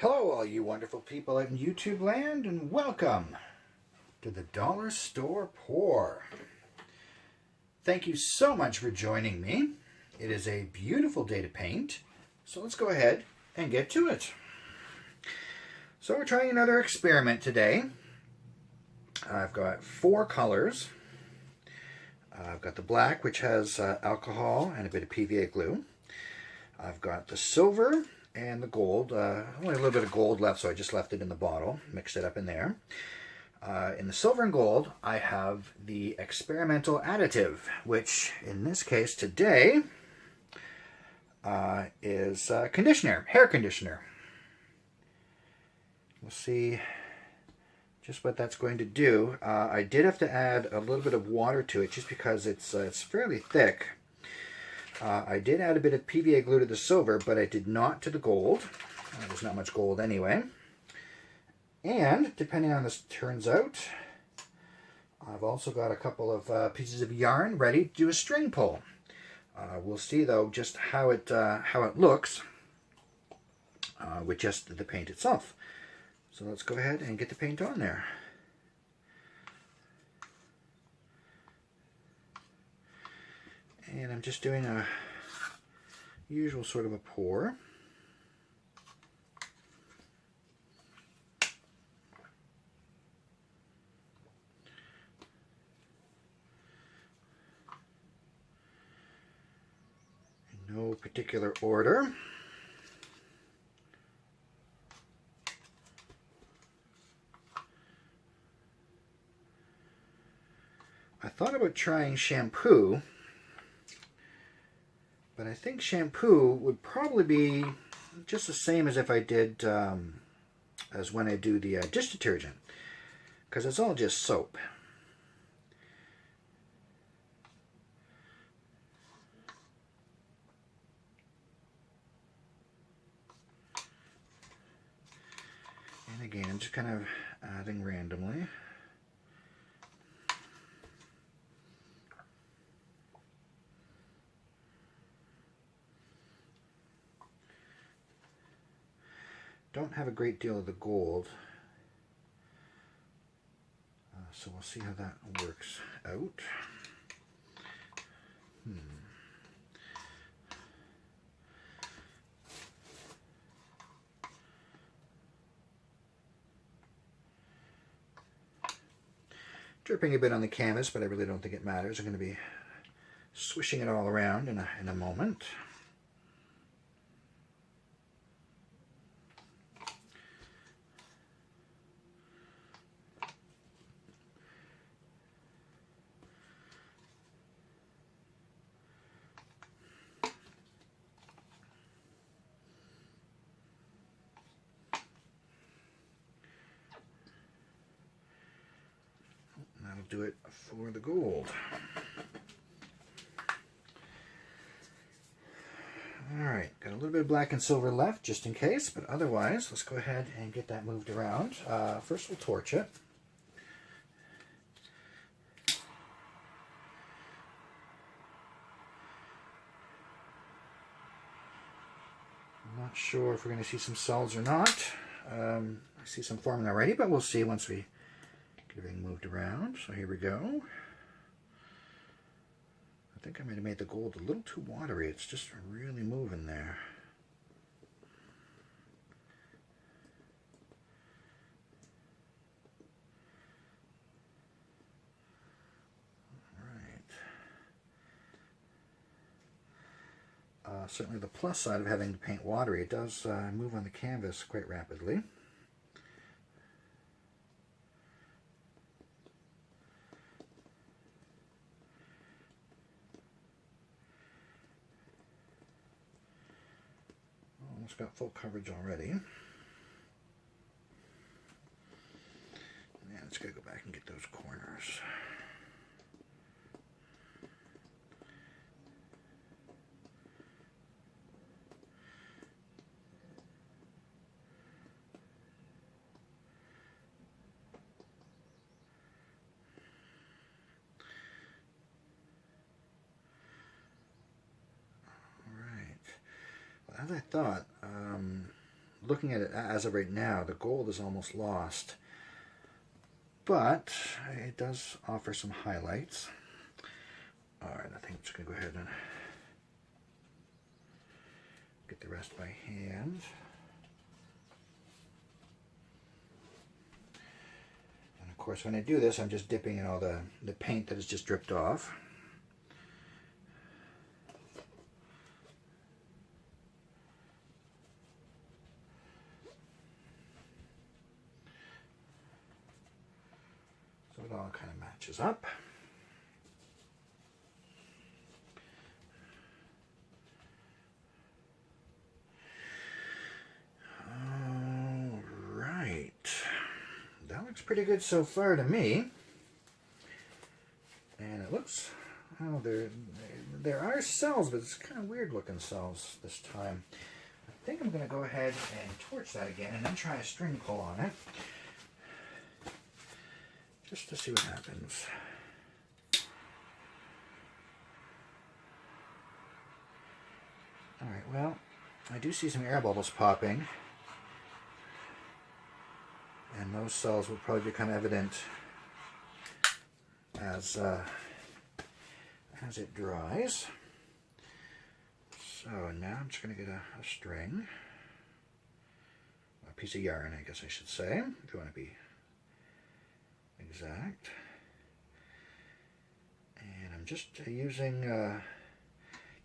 Hello, all you wonderful people in YouTube land, and welcome to the Dollar Store Pour. Thank you so much for joining me. It is a beautiful day to paint, so let's go ahead and get to it. So we're trying another experiment today. I've got 4 colors. I've got the black, which has alcohol and a bit of PVA glue. I've got the silver and the gold. Only a little bit of gold left, so I just left it in the bottle, mixed it up in there. In the silver and gold, I have the experimental additive, which in this case today is conditioner, hair conditioner. We'll see just what that's going to do. I did have to add a little bit of water to it just because it's fairly thick. I did add a bit of PVA glue to the silver, but I did not to the gold. There's not much gold anyway. And depending on how this turns out, I've also got a couple of pieces of yarn ready to do a string pull. We'll see though just how it looks with just the paint itself. So let's go ahead and get the paint on there. And I'm just doing a usual sort of a pour. In no particular order. I thought about trying shampoo, but I think shampoo would probably be just the same as if I did, as when I do the dish detergent, because it's all just soap. And again, I'm just kind of adding randomly. Don't have a great deal of the gold, so we'll see how that works out. Dripping a bit on the canvas, but I really don't think it matters. I'm going to be swishing it all around in a moment. That'll do it for the gold. Alright, got a little bit of black and silver left just in case, but otherwise, let's go ahead and get that moved around. First we'll torch it. I'm not sure if we're going to see some cells or not. I see some forming already, but we'll see once we get everything moved around. So here we go. I think I might have made the gold a little too watery. It's just really moving there. Alright. Certainly the plus side of having the paint watery, it does move on the canvas quite rapidly. Almost got full coverage already. And let's go back and get those corners. As I thought, looking at it as of right now, the gold is almost lost. But it does offer some highlights. Alright, I think I'm just going to go ahead and get the rest by hand. And of course, when I do this, I'm just dipping in all the paint that has just dripped off. So it all kind of matches up. Pretty good so far to me, and it looks, oh, there are cells, but it's kind of weird looking cells this time. I think I'm going to go ahead and torch that again and then try a string pull on it just to see what happens. Alright, well, I do see some air bubbles popping. And those cells will probably become evident as it dries. So now I'm just going to get a string, a piece of yarn, I guess I should say, if you want to be exact. And I'm just using,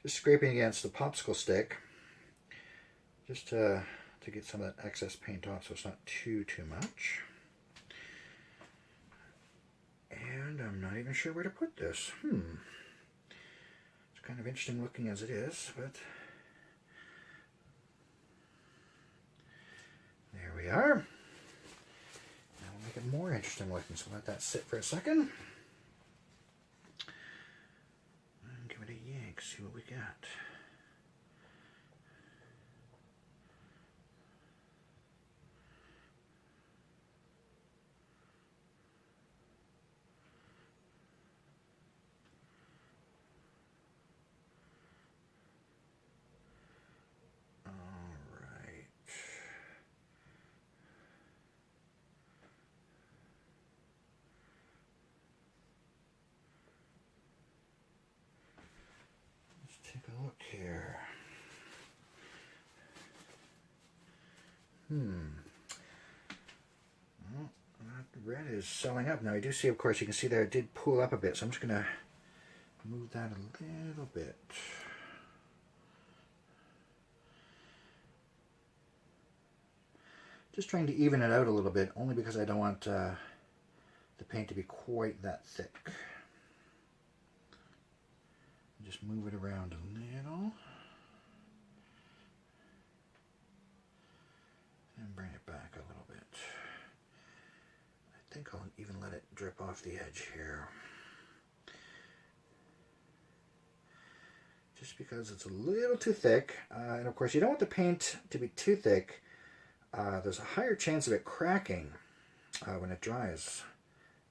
just scraping against the popsicle stick, just to get some of that excess paint off so it's not too much. And I'm not even sure where to put this. It's kind of interesting looking as it is, but there we are. Now we'll make it more interesting looking, so let that sit for a second. And give it a yank, see what we got. Take a look here. Well, that red is selling up. Now I do see, of course, you can see there it did pull up a bit, so I'm just going to move that a little bit. Just trying to even it out a little bit, only because I don't want the paint to be quite that thick. Just move it around a little and bring it back a little bit. I think I'll even let it drip off the edge here, just because it's a little too thick. And of course you don't want the paint to be too thick. There's a higher chance of it cracking when it dries,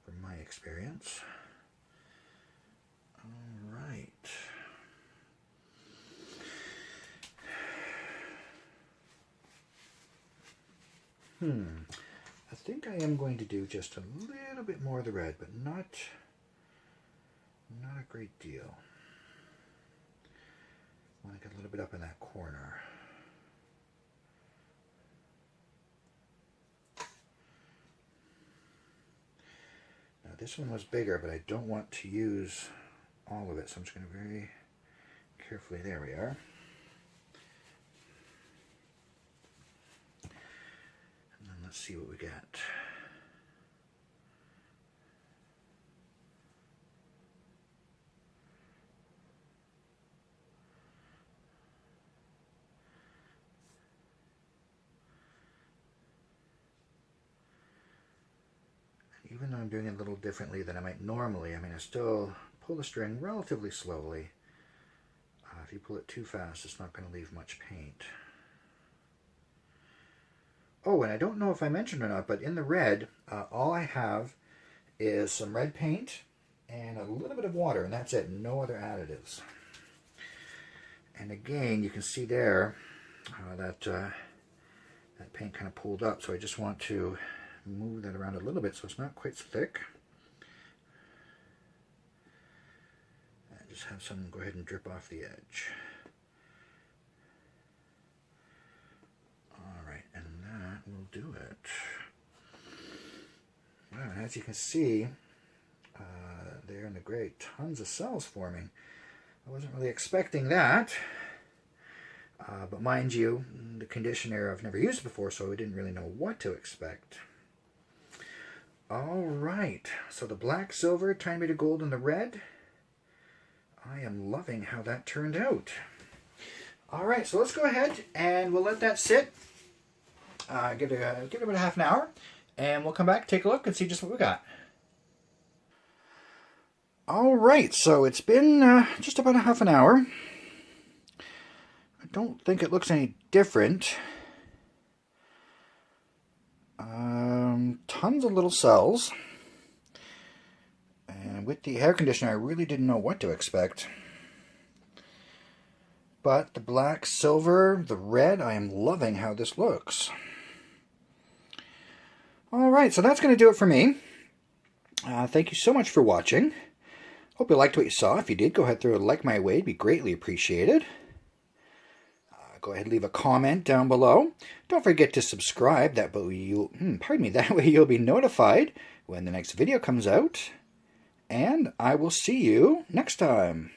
from my experience. Alright. I think I am going to do just a little bit more of the red, but not a great deal. I want to get a little bit up in that corner. Now this one was bigger, but I don't want to use all of it, so I'm just going to very carefully, there we are. And then let's see what we got. Even though I'm doing it a little differently than I might normally, I still pull the string relatively slowly. If you pull it too fast, it's not going to leave much paint. Oh, and I don't know if I mentioned or not, but in the red, all I have is some red paint and a little bit of water, and that's it. No other additives. And again, you can see there that that paint kind of pulled up, so I just want to move that around a little bit so it's not quite so thick. And just have some go ahead and drip off the edge. Alright, and that will do it. Wow, and as you can see, there in the gray, tons of cells forming. I wasn't really expecting that. But mind you, the conditioner I've never used before, so I didn't really know what to expect. Alright, so the black, silver, tiny bit of gold, and the red. I am loving how that turned out. Alright, so let's go ahead and we'll let that sit. Give it about half an hour, and we'll come back, take a look, and see just what we got. Alright, so it's been just about a half an hour. I don't think it looks any different. Tons of little cells. And with the air conditioner, I really didn't know what to expect. But the black, silver, the red, I am loving how this looks. Alright, so that's going to do it for me. Thank you so much for watching. Hope you liked what you saw. If you did, go ahead and throw a like my way. It'd be greatly appreciated. Go ahead and leave a comment down below. Don't forget to subscribe. That way you'll be notified when the next video comes out. And I will see you next time.